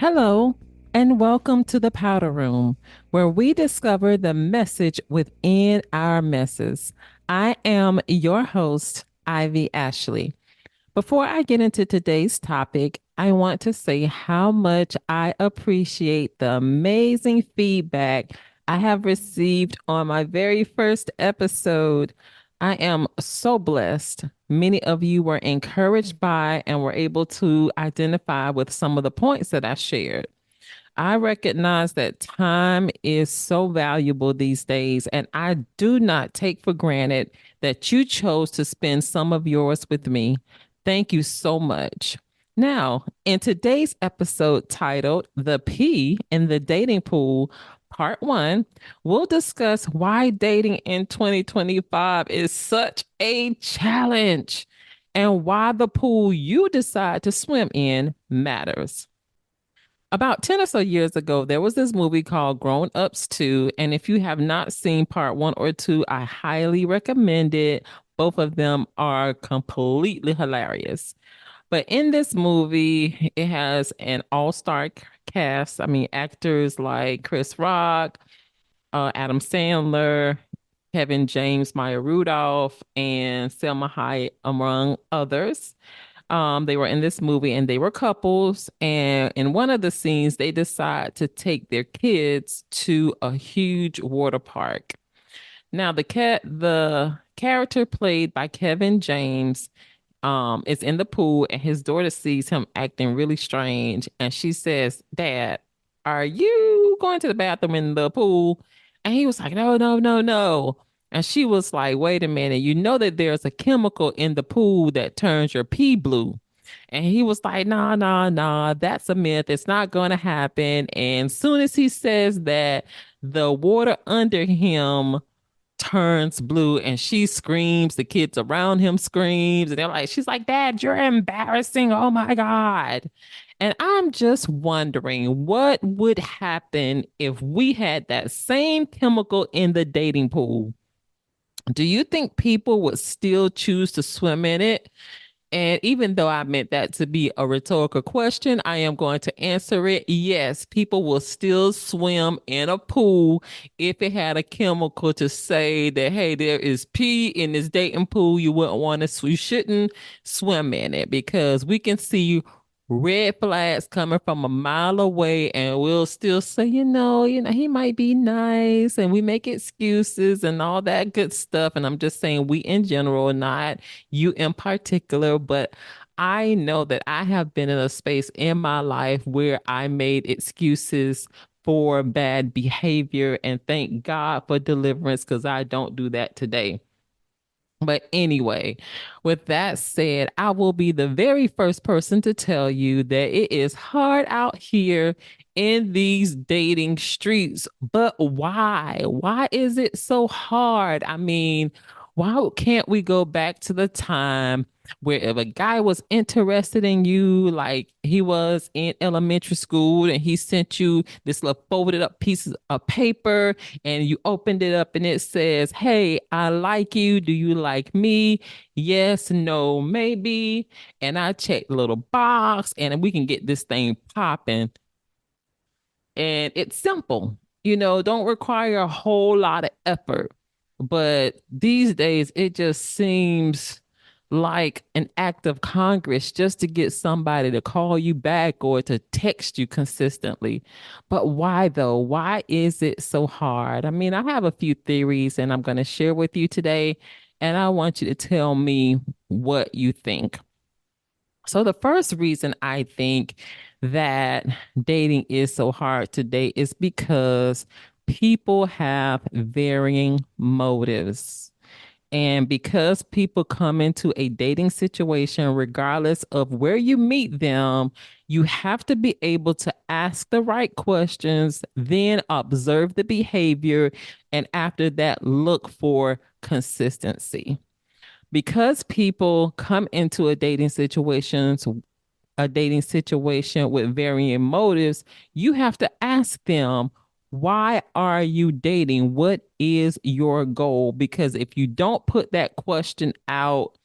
Hello, and welcome to the Powder Room, where we discover the message within our messes. I am your host, Ivy Ashley. Before I get into today's topic, I want to say how much I appreciate the amazing feedback I have received on my very first episode. I am so blessed. Many of you were encouraged by and were able to identify with some of the points that I shared. I recognize that time is so valuable these days, and I do not take for granted that you chose to spend some of yours with me. Thank you so much. Now, in today's episode titled The P in the Dating Pool, Part One, we'll discuss why dating in 2025 is such a challenge and why the pool you decide to swim in matters. About 10 or so years ago, there was this movie called Grown Ups 2. And if you have not seen part one or two, I highly recommend it. Both of them are completely hilarious. But in this movie, it has an all-star cast. I mean, actors like Chris Rock, Adam Sandler, Kevin James, Maya Rudolph, and Selma Hayek, among others. They were in this movie and they were couples. And in one of the scenes, they decide to take their kids to a huge water park. Now, the character played by Kevin James is in the pool and his daughter sees him acting really strange. And she says, Dad, are you going to the bathroom in the pool? And he was like, No, no, no, no. And she was like, Wait a minute, you know that there's a chemical in the pool that turns your pee blue. And he was like, Nah, nah, nah, that's a myth. It's not going to happen. And soon as he says that, the water under him turns blue and she screams, the kids around him screams, and they're like, she's like, Dad, you're embarrassing, oh my God. And I'm just wondering what would happen if we had that same chemical in the dating pool. Do you think people would still choose to swim in it? And even though I meant that to be a rhetorical question, I am going to answer it. Yes, people will still swim in a pool if it had a chemical to say that, hey, there is pee in this dating pool. You wouldn't want to, you shouldn't swim in it because we can see red flags coming from a mile away and we'll still say, he might be nice and we make excuses and all that good stuff. And I'm just saying we in general, not you in particular, but I know that I have been in a space in my life where I made excuses for bad behavior and thank God for deliverance because I don't do that today. But anyway, with that said, I will be the very first person to tell you that it is hard out here in these dating streets. But why? Why is it so hard? I mean, why can't we go back to the time where if a guy was interested in you, like he was in elementary school, and he sent you this little folded up pieces of paper and you opened it up and it says, Hey, I like you. Do you like me? Yes, no, maybe. And I check the little box and we can get this thing popping. And it's simple, don't require a whole lot of effort. But these days, it just seems like an act of Congress just to get somebody to call you back or to text you consistently. But why though? Why is it so hard? I mean, I have a few theories and I'm going to share with you today, and I want you to tell me what you think. So, the first reason I think that dating is so hard today is because people have varying motives. And because people come into a dating situation, regardless of where you meet them, you have to be able to ask the right questions, then observe the behavior, and after that, look for consistency. Because people come into a dating situation with varying motives, you have to ask them, why are you dating? What is your goal? Because if you don't put that question out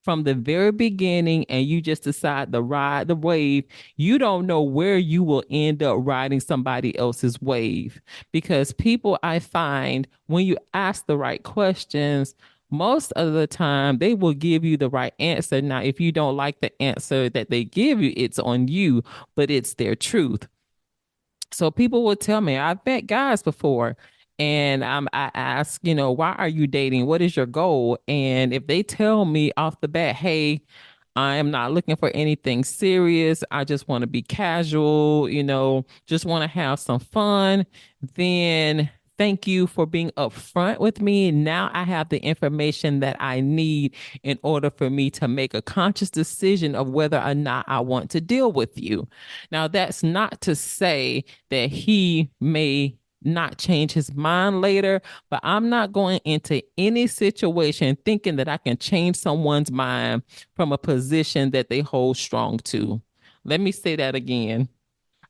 from the very beginning and you just decide to ride the wave, you don't know where you will end up riding somebody else's wave. Because people, I find, when you ask the right questions, most of the time they will give you the right answer. Now, if you don't like the answer that they give you, it's on you, but it's their truth. So people will tell me, I've met guys before, and I ask, why are you dating? What is your goal? And if they tell me off the bat, hey, I am not looking for anything serious. I just want to be casual, just want to have some fun. Then thank you for being upfront with me. Now I have the information that I need in order for me to make a conscious decision of whether or not I want to deal with you. Now, that's not to say that he may not change his mind later, but I'm not going into any situation thinking that I can change someone's mind from a position that they hold strong to. Let me say that again.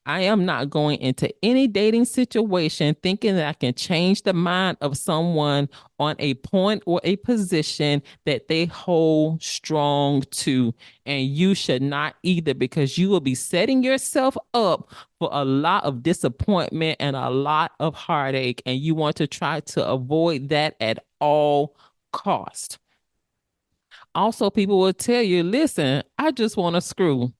I am not going into any dating situation thinking that I can change the mind of someone on a point or a position that they hold strong to. And you should not either, because you will be setting yourself up for a lot of disappointment and a lot of heartache. And you want to try to avoid that at all cost. Also, people will tell you, listen, I just want to screw.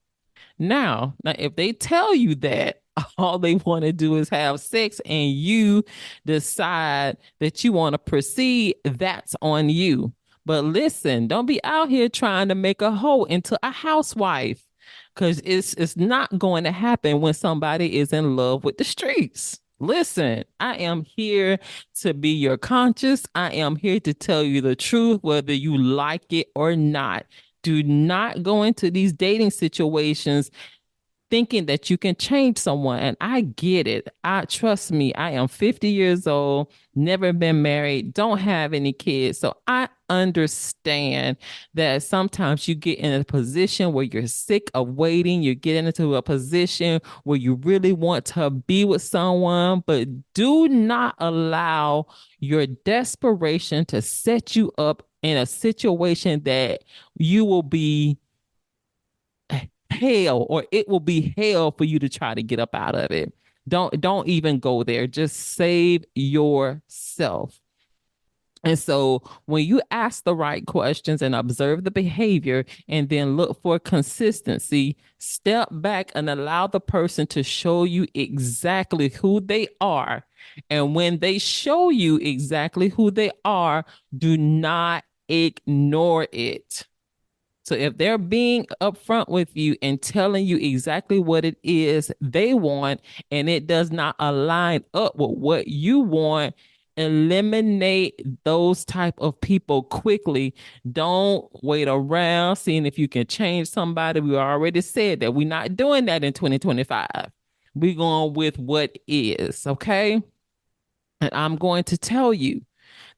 Now, if they tell you that all they want to do is have sex and you decide that you want to proceed, that's on you. But listen, don't be out here trying to make a hoe into a housewife, because it's not going to happen when somebody is in love with the streets. Listen, I am here to be your conscience. I am here to tell you the truth, whether you like it or not. Do not go into these dating situations thinking that you can change someone. And I get it. I trust me, I am 50 years old, never been married, don't have any kids. So I understand that sometimes you get in a position where you're sick of waiting. You're getting into a position where you really want to be with someone, but do not allow your desperation to set you up in a situation that you will be hell, or it will be hell for you to try to get up out of it. Don't even go there. Just save yourself. And so when you ask the right questions and observe the behavior and then look for consistency, step back and allow the person to show you exactly who they are. And when they show you exactly who they are, do not ignore it. So if they're being upfront with you and telling you exactly what it is they want and it does not align up with what you want, eliminate those type of people quickly. Don't wait around seeing if you can change somebody. We already said that we're not doing that in 2025. We're going with what is, okay? And I'm going to tell you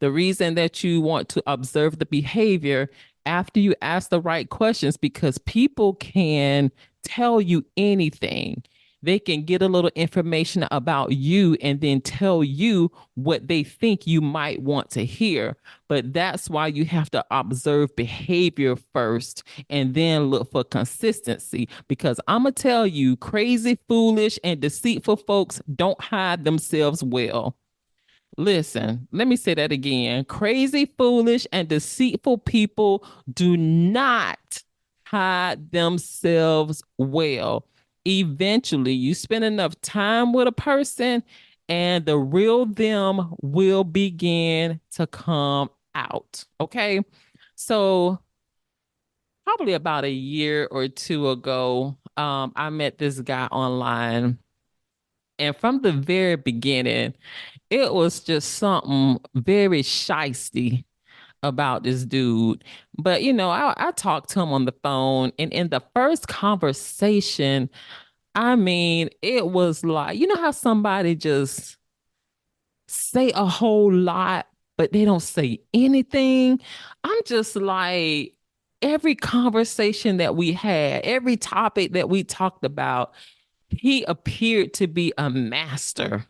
the reason that you want to observe the behavior after you ask the right questions, because people can tell you anything. They can get a little information about you and then tell you what they think you might want to hear. But that's why you have to observe behavior first and then look for consistency. Because I'm going to tell you, crazy, foolish, and deceitful folks don't hide themselves well. Listen, let me say that again. Crazy, foolish, and deceitful people do not hide themselves well. Eventually, you spend enough time with a person, and the real them will begin to come out. Okay. So, probably about a year or two ago, I met this guy online. And from the very beginning, it was just something very shisty about this dude. But I talked to him on the phone, and in the first conversation, I mean, it was like, how somebody just say a whole lot, but they don't say anything. I'm just like, every conversation that we had, every topic that we talked about, he appeared to be a master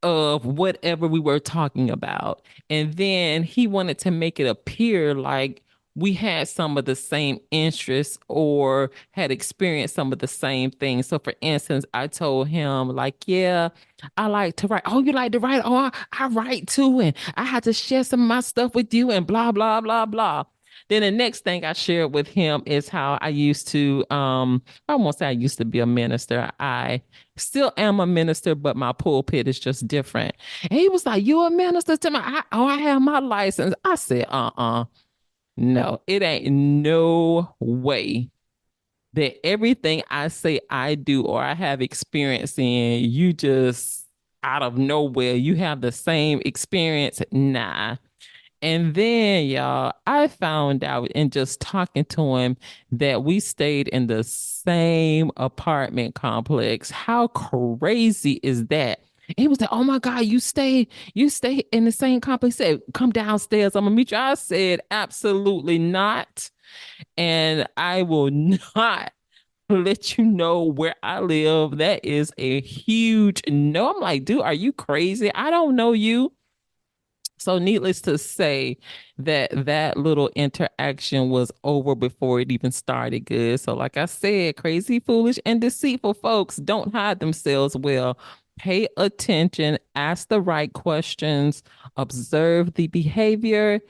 of whatever we were talking about. And then he wanted to make it appear like we had some of the same interests or had experienced some of the same things. So, for instance, I told him, like, yeah, I like to write. Oh, you like to write? Oh, I write too. And I had to share some of my stuff with you and blah, blah, blah, blah. Then the next thing I shared with him is how I used to, I won't say I used to be a minister. I still am a minister, but my pulpit is just different. And he was like, you a minister to my, I have my license. I said, no, it ain't no way that everything I say I do or I have experience in, you just out of nowhere, you have the same experience. Nah. And then, y'all, I found out in just talking to him that we stayed in the same apartment complex. How crazy is that? He was like, "Oh my God, you stay in the same complex." He said, "Come downstairs. I'm gonna meet you." I said, "Absolutely not." And I will not let you know where I live. That is a huge no. I'm like, dude, are you crazy? I don't know you. So, needless to say, that little interaction was over before it even started good. So, like I said, crazy, foolish, and deceitful folks don't hide themselves well. Pay attention, ask the right questions, observe the behavior,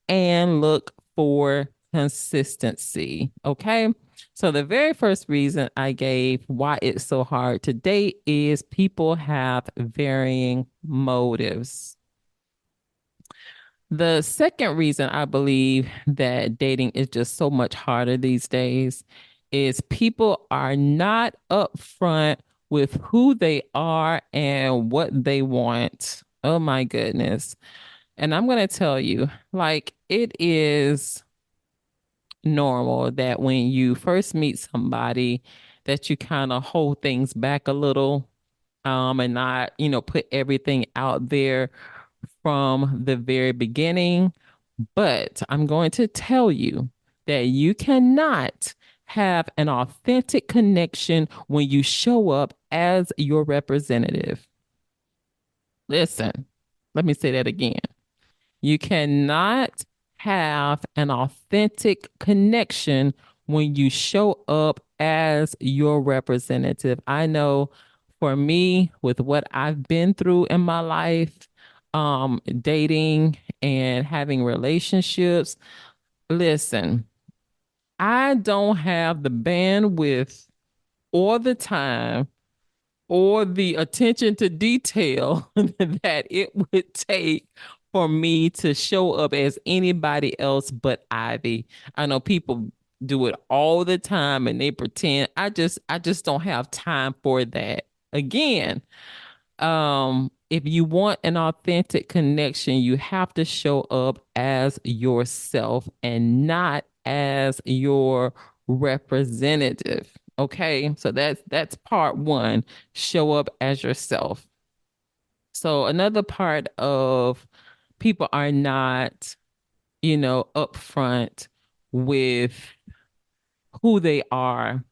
and look for consistency. Okay. So, the very first reason I gave why it's so hard to date is people have varying motives. The second reason I believe that dating is just so much harder these days is people are not upfront with who they are and what they want. Oh my goodness. And I'm going to tell you, like, it is normal that when you first meet somebody that you kind of hold things back a little and not, put everything out there from the very beginning. But I'm going to tell you that you cannot have an authentic connection when you show up as your representative. Listen, let me say that again. You cannot have an authentic connection when you show up as your representative. I know for me, with what I've been through in my life, dating and having relationships, listen, I don't have the bandwidth or the time or the attention to detail that it would take for me to show up as anybody else but Ivy. I know people do it all the time and they pretend. I just don't have time for that. Again, if you want an authentic connection, you have to show up as yourself and not as your representative. Okay, so that's part one. Show up as yourself. So another part of people are not, upfront with who they are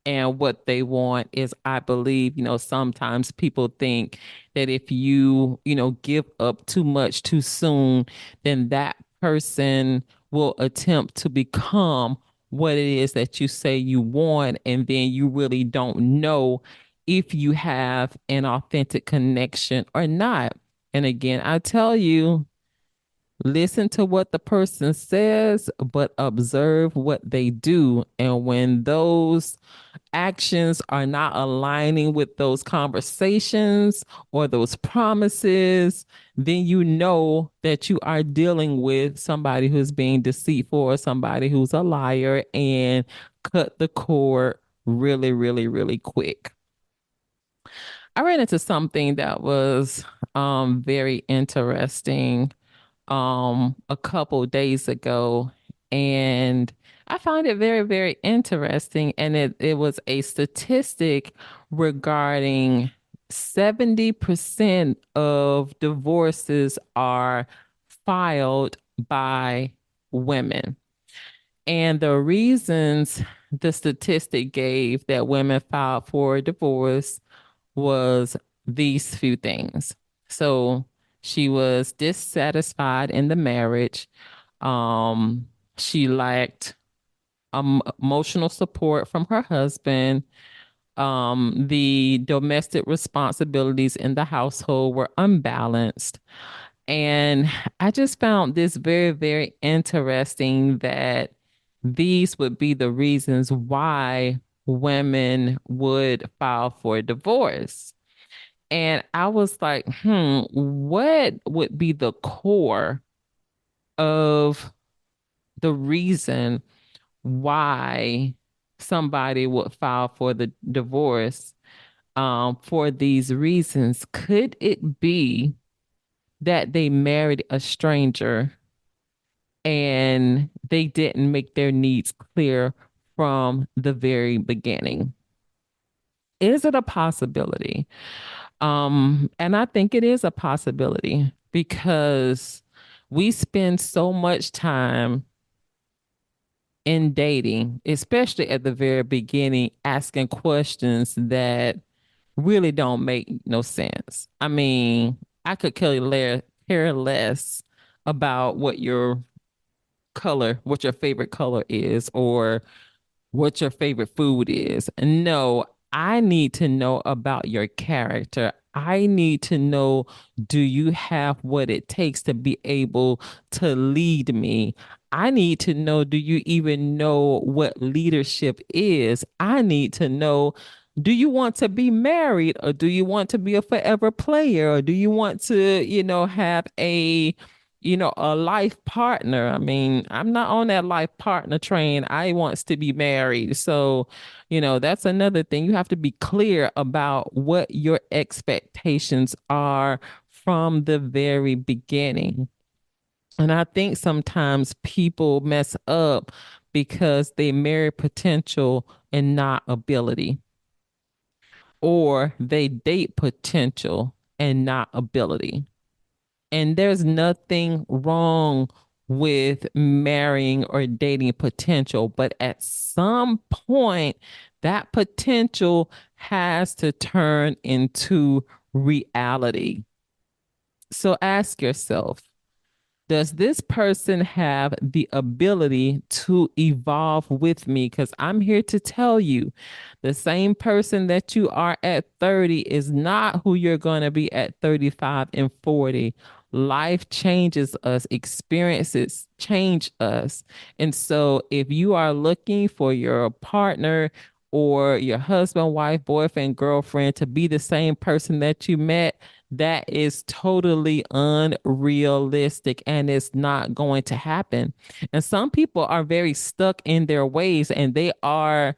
and what they want is, I believe, sometimes people think that if you, give up too much too soon, then that person will attempt to become what it is that you say you want. And then you really don't know if you have an authentic connection or not. And again, I tell you, listen to what the person says, but observe what they do. And when those actions are not aligning with those conversations or those promises, then you know that you are dealing with somebody who's being deceitful or somebody who's a liar, and cut the cord really, really, really quick. I ran into something that was very interesting a couple days ago, and I found it very, very interesting. And it was a statistic regarding 70% of divorces are filed by women. And the reasons the statistic gave that women filed for divorce was these few things. So she was dissatisfied in the marriage. Um, She lacked emotional support from her husband. The domestic responsibilities in the household were unbalanced. And I just found this very, very interesting that these would be the reasons why women would file for divorce. And I was like, what would be the core of the reason why somebody would file for the divorce for these reasons? Could it be that they married a stranger and they didn't make their needs clear from the very beginning? Is it a possibility? And I think it is a possibility because we spend so much time in dating, especially at the very beginning, asking questions that really don't make no sense. I mean, I could care less about what your favorite color is, or what your favorite food is. No, I need to know about your character. I need to know, do you have what it takes to be able to lead me? I need to know, do you even know what leadership is? I need to know, do you want to be married, or do you want to be a forever player, or do you want to, have a life partner? I mean, I'm not on that life partner train. I wants to be married. So, that's another thing. You have to be clear about what your expectations are from the very beginning. And I think sometimes people mess up because they marry potential and not ability, or they date potential and not ability. And there's nothing wrong with marrying or dating potential, but at some point, that potential has to turn into reality. So ask yourself, does this person have the ability to evolve with me? Because I'm here to tell you, the same person that you are at 30 is not who you're going to be at 35 and 40. Life changes us, experiences change us. And so, if you are looking for your partner or your husband, wife, boyfriend, girlfriend to be the same person that you met, that is totally unrealistic and it's not going to happen. And some people are very stuck in their ways, and they are,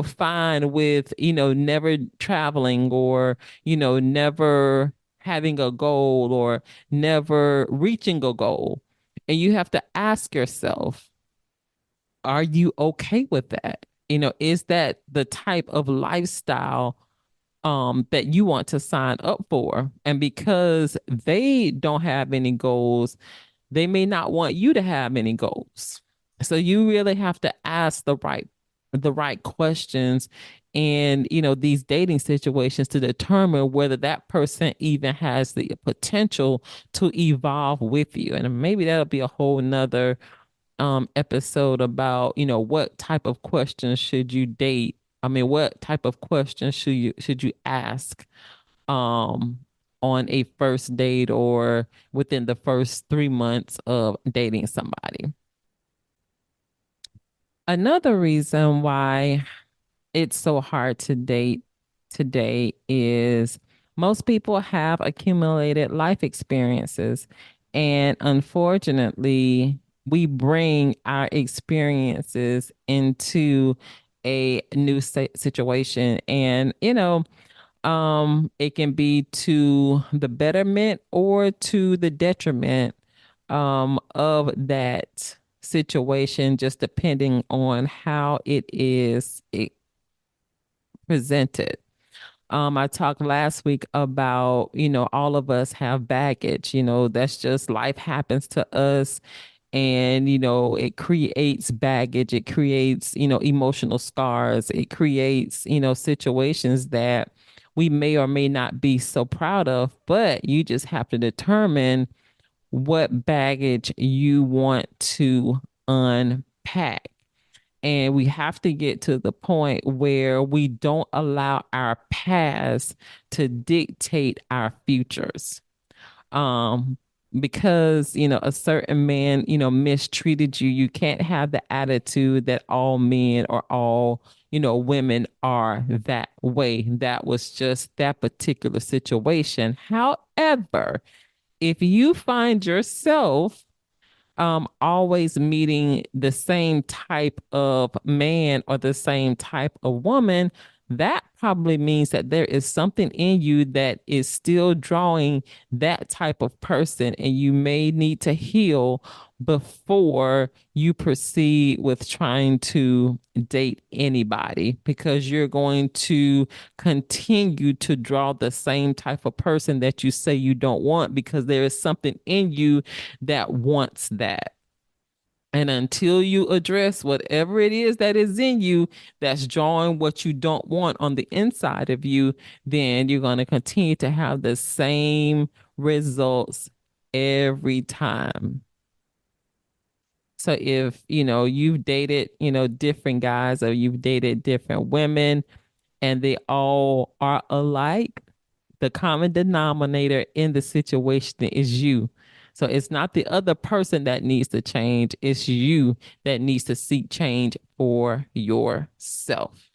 fine with, never traveling, or, never having a goal, or never reaching a goal. And you have to ask yourself, are you okay with that? Is that the type of lifestyle that you want to sign up for? And because they don't have any goals, they may not want you to have any goals. So you really have to ask the right questions in, these dating situations to determine whether that person even has the potential to evolve with you. And maybe that'll be a whole nother episode about, what type of questions should you date. I mean, what type of questions should you ask um on a first date, or within the first 3 months of dating somebody. Another reason why it's so hard to date today is most people have accumulated life experiences. And unfortunately, we bring our experiences into a new situation. And, it can be to the betterment or to the detriment of that situation, just depending on how it presented. I talked last week about, all of us have baggage. That's just life happens to us. And, it creates baggage. It creates, emotional scars. It creates, situations that we may or may not be so proud of, but you just have to determine what baggage you want to unpack. And we have to get to the point where we don't allow our past to dictate our futures. Um, because, a certain man, mistreated you, you can't have the attitude that all men or all, women are that way. That was just that particular situation. However, if you find yourself always meeting the same type of man or the same type of woman, that probably means that there is something in you that is still drawing that type of person, and you may need to heal before you proceed with trying to date anybody, because you're going to continue to draw the same type of person that you say you don't want, because there is something in you that wants that. And until you address whatever it is that is in you that's drawing what you don't want on the inside of you, then you're going to continue to have the same results every time. So if, you've dated, different guys, or you've dated different women, and they all are alike, the common denominator in the situation is you. So it's not the other person that needs to change, it's you that needs to seek change for yourself.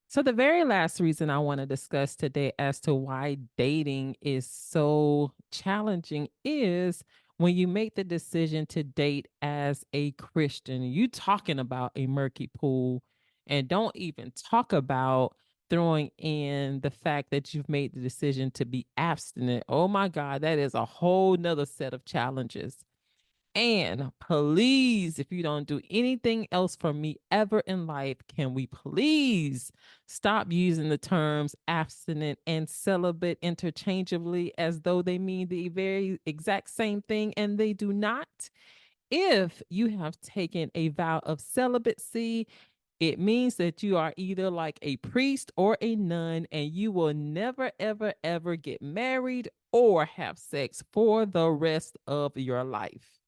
So, the very last reason I want to discuss today as to why dating is so challenging is when you make the decision to date as a Christian. You talking about a murky pool, and don't even talk about throwing in the fact that you've made the decision to be abstinent. Oh my God, that is a whole nother set of challenges. And please, if you don't do anything else for me ever in life, can we please stop using the terms abstinent and celibate interchangeably as though they mean the very exact same thing, and they do not? If you have taken a vow of celibacy, it means that you are either like a priest or a nun, and you will never, ever, ever get married or have sex for the rest of your life.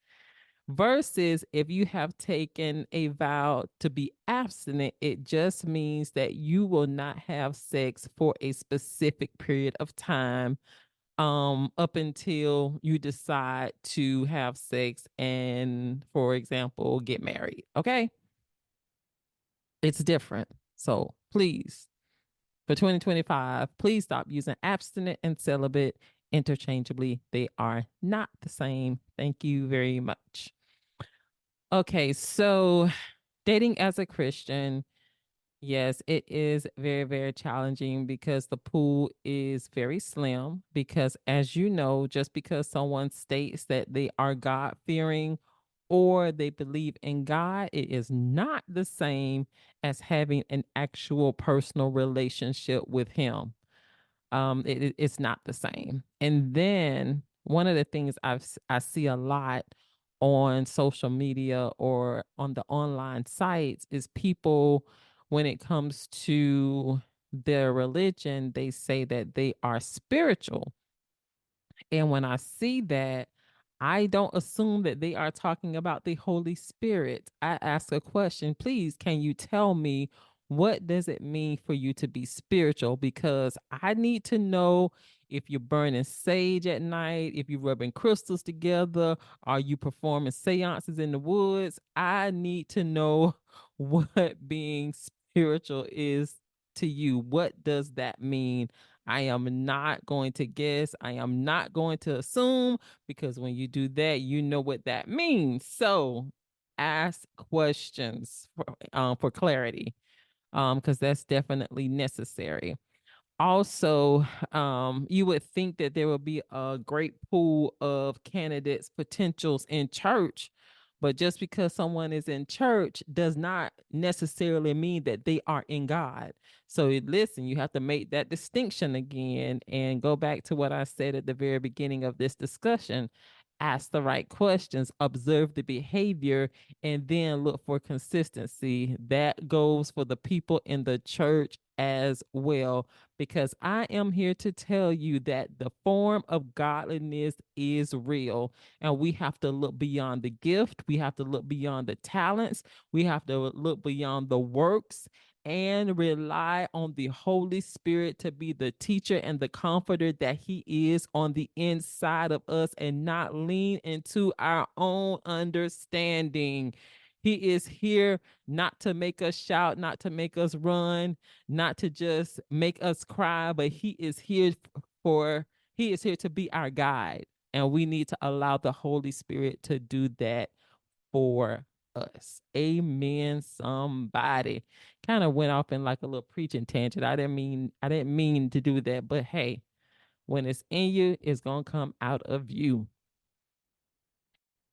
Versus if you have taken a vow to be abstinent, it just means that you will not have sex for a specific period of time, up until you decide to have sex and, for example, get married. Okay? It's different. So please, for 2025, please stop using abstinent and celibate interchangeably. They are not the same. Thank you very much. Okay, so dating as a Christian, yes, it is very, very challenging because the pool is very slim. Because, as you know, just because someone states that they are God fearing or they believe in God, it is not the same as having an actual personal relationship with Him. It's not the same. And then one of the things I see a lot on social media or on the online sites is people, when it comes to their religion, they say that they are spiritual. And when I see that, I don't assume that they are talking about the Holy Spirit. I ask a question, please, can you tell me, what does it mean for you to be spiritual? Because I need to know if you're burning sage at night, if you're rubbing crystals together, are you performing seances in the woods? I need to know what being spiritual is to you. What does that mean? I am not going to guess. I am not going to assume, because when you do that, you know what that means. So ask questions for clarity, because that's definitely necessary. Also, you would think that there will be a great pool of candidates, potentials in church, but just because someone is in church does not necessarily mean that they are in God. So listen, you have to make that distinction again and go back to what I said at the very beginning of this discussion. Ask the right questions, observe the behavior, and then look for consistency. That goes for the people in the church as well, because I am here to tell you that the form of godliness is real, and we have to look beyond the gift, we have to look beyond the talents, we have to look beyond the works, and rely on the Holy Spirit to be the teacher and the comforter that He is on the inside of us, and not lean into our own understanding. He is here not to make us shout, not to make us run, not to just make us cry, but for He is here to be our guide. And we need to allow the Holy Spirit to do that for us. Amen. Somebody kind of went off in like a little preaching tangent. I didn't mean to do that, but hey, when it's in you, it's gonna come out of you.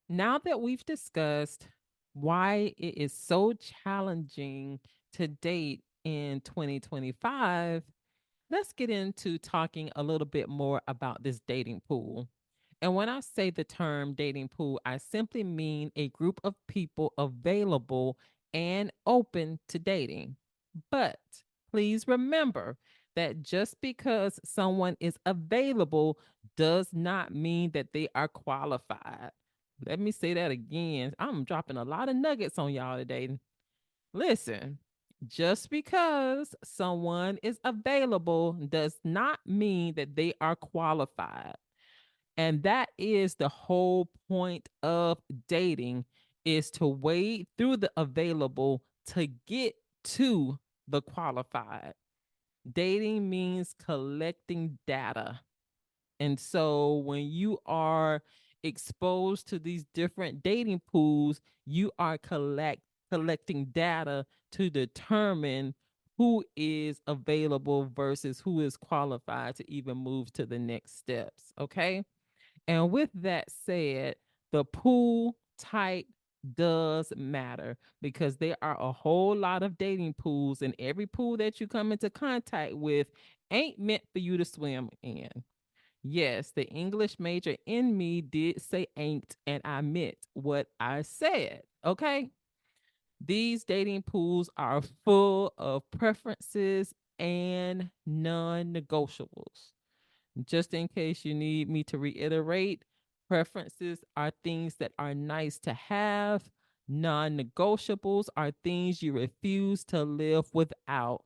Now that we've discussed why it is so challenging to date in 2025, let's get into talking a little bit more about this dating pool. And when I say the term dating pool, I simply mean a group of people available and open to dating. But please remember that just because someone is available does not mean that they are qualified. Let me say that again. I'm dropping a lot of nuggets on y'all today. Listen, just because someone is available does not mean that they are qualified. And that is the whole point of dating, is to wade through the available to get to the qualified. Dating means collecting data. And so when you are exposed to these different dating pools, you are collecting data to determine who is available versus who is qualified to even move to the next steps. Okay. And with that said, the pool type does matter, because there are a whole lot of dating pools, and every pool that you come into contact with ain't meant for you to swim in. Yes, the English major in me did say ain't, and I meant what I said. Okay. These dating pools are full of preferences and non negotiables. Just in case you need me to reiterate, preferences are things that are nice to have. Non negotiables are things you refuse to live without.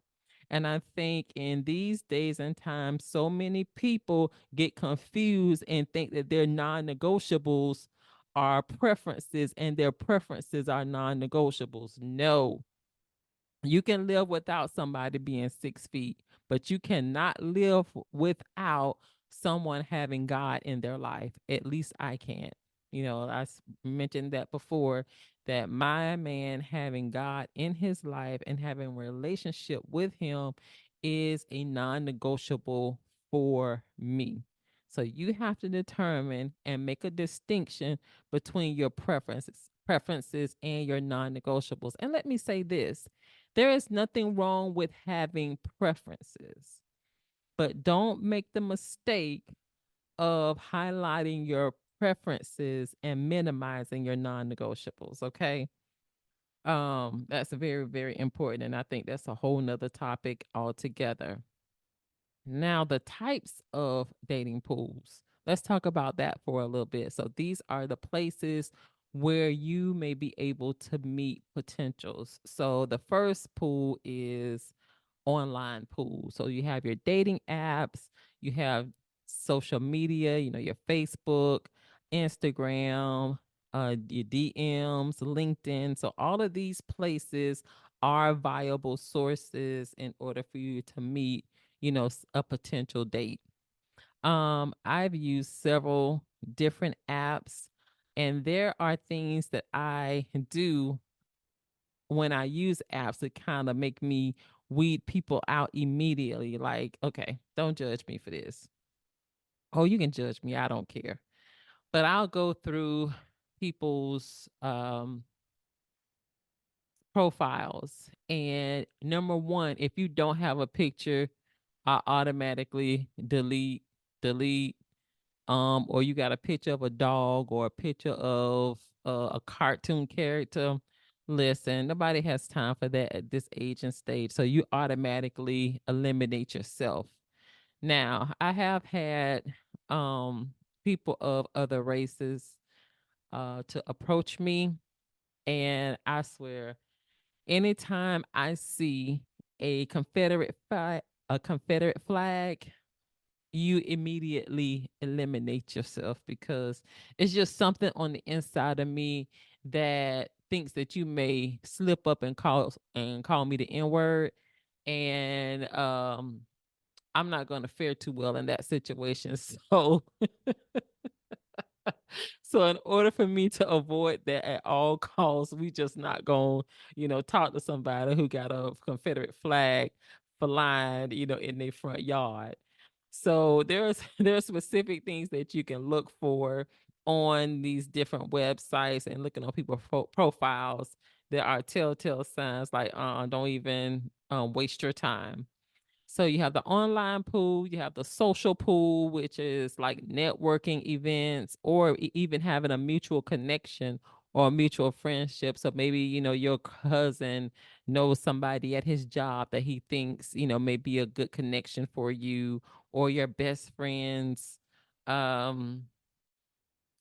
And I think in these days and times, so many people get confused and think that their non negotiables are preferences and their preferences are non negotiables. No, you can live without somebody being 6 feet, but you cannot live without someone having God in their life. At least I can't. Mentioned that before, that my man having God in his life and having a relationship with him is a non negotiable for me. So you have to determine and make a distinction between your preferences and your non negotiables. And let me say this, there is nothing wrong with having preferences, but don't make the mistake of highlighting your preferences and minimizing your non-negotiables. Okay. That's very, very important. And I think that's a whole nother topic altogether. Now, the types of dating pools. Let's talk about that for a little bit. So, these are the places where you may be able to meet potentials. So, the first pool is online pool. So, you have your dating apps, you have social media, your Facebook, Instagram, your DMs, LinkedIn. So, all of these places are viable sources in order for you to meet a potential date. I've used several different apps, and there are things that I do when I use apps that kind of make me weed people out immediately. Like, okay, don't judge me for this. Oh, you can judge me, I don't care. But I'll go through people's profiles, and number one, if you don't have a picture, I automatically delete. Or you got a picture of a dog or a picture of a cartoon character. Listen, nobody has time for that at this age and stage. So you automatically eliminate yourself. Now, I have had um people of other races to approach me, and I swear, anytime I see a Confederate flag, you immediately eliminate yourself because it's just something on the inside of me that thinks that you may slip up and call me the N word, and I'm not going to fare too well in that situation. So in order for me to avoid that at all costs, we just not going, talk to somebody who got a Confederate flag flying, in their front yard. So there's specific things that you can look for on these different websites and looking on people's profiles. There are telltale signs like don't even waste your time. So you have the online pool, you have the social pool, which is like networking events or even having a mutual connection or a mutual friendship. So maybe, your cousin knows somebody at his job that he thinks, may be a good connection for you, or your best friend's um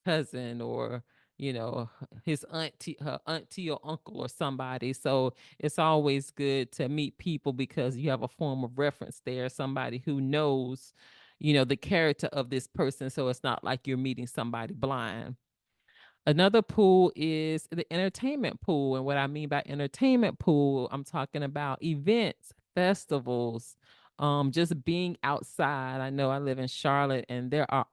cousin, or his auntie, her auntie or uncle or somebody. So it's always good to meet people because you have a form of reference there, somebody who knows the character of this person, so it's not like you're meeting somebody blind. Another pool is the entertainment pool. And what I mean by entertainment pool, I'm talking about events, festivals, just being outside. I know I live in Charlotte, and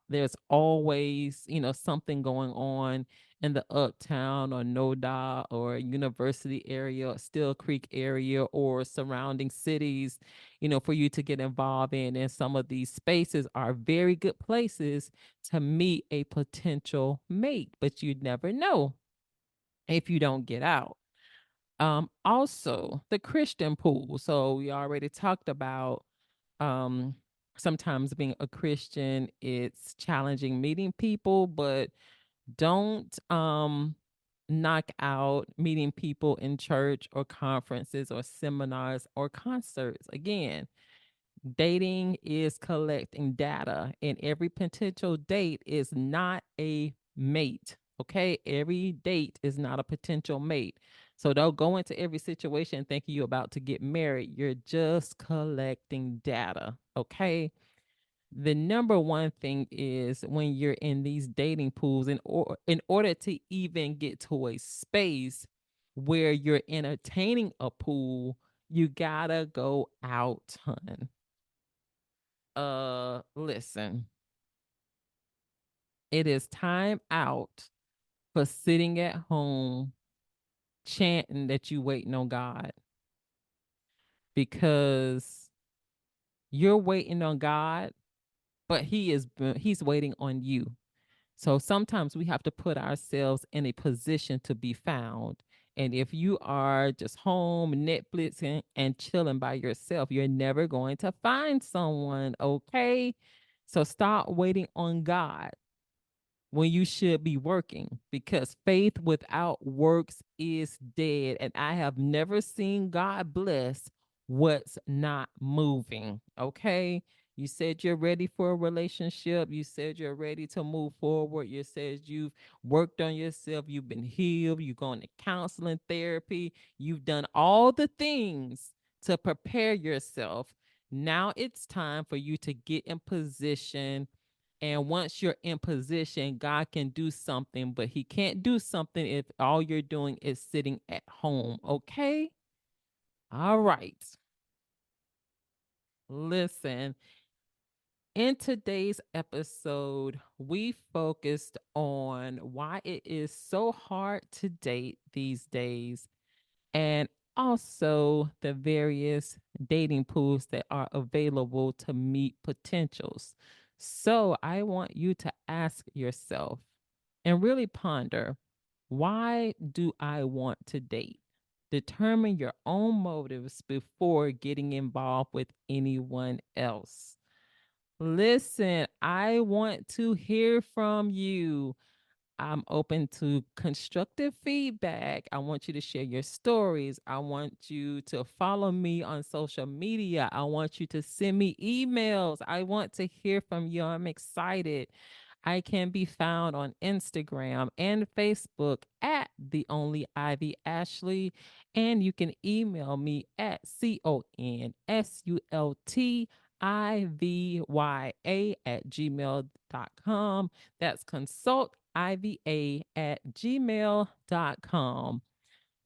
there's always, something going on in the Uptown or NoDa or University area or Still Creek area or surrounding cities, for you to get involved in. And some of these spaces are very good places to meet a potential mate, but you'd never know if you don't get out. Also, the Christian pool. So we already talked about um, sometimes being a Christian, it's challenging meeting people, but don't knock out meeting people in church or conferences or seminars or concerts. Again, dating is collecting data, and every potential date is not a mate. Okay. Every date is not a potential mate. So don't go into every situation thinking you're about to get married. You're just collecting data. Okay. The number one thing is when you're in these dating pools, in order to even get to a space where you're entertaining a pool, you gotta go out, hun. Listen, it is time out for sitting at home chanting that you waiting on God, because you're waiting on God, but he's waiting on you. So sometimes we have to put ourselves in a position to be found. And if you are just home Netflixing and chilling by yourself, you're never going to find someone, okay? So start waiting on God when you should be working, because faith without works is dead. And I have never seen God bless what's not moving. Okay. You said you're ready for a relationship. You said you're ready to move forward. You said you've worked on yourself. You've been healed. You've gone to counseling, therapy. You've done all the things to prepare yourself. Now it's time for you to get in position, and once you're in position, God can do something, but He can't do something if all you're doing is sitting at home. Okay. All right. Listen, in today's episode, we focused on why it is so hard to date these days, and also the various dating pools that are available to meet potentials. So I want you to ask yourself and really ponder, why do I want to date? Determine your own motives before getting involved with anyone else. Listen, I want to hear from you. I'm open to constructive feedback. I want you to share your stories. I want you to follow me on social media. I want you to send me emails. I want to hear from you. I'm excited. I can be found on Instagram and Facebook at the only Ivy Ashley. And you can email me at consultivya@gmail.com. That's consultiva@gmail.com.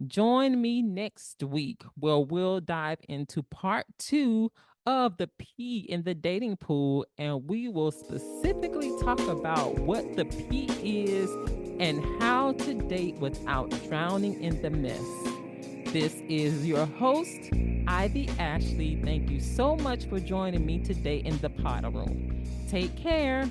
Join me next week where we'll dive into part 2 of the P in the dating pool, and we will specifically talk about what the P is and how to date without drowning in the mess. This is your host, Ivy Ashley. Thank you so much for joining me today in the Potter Room. Take care.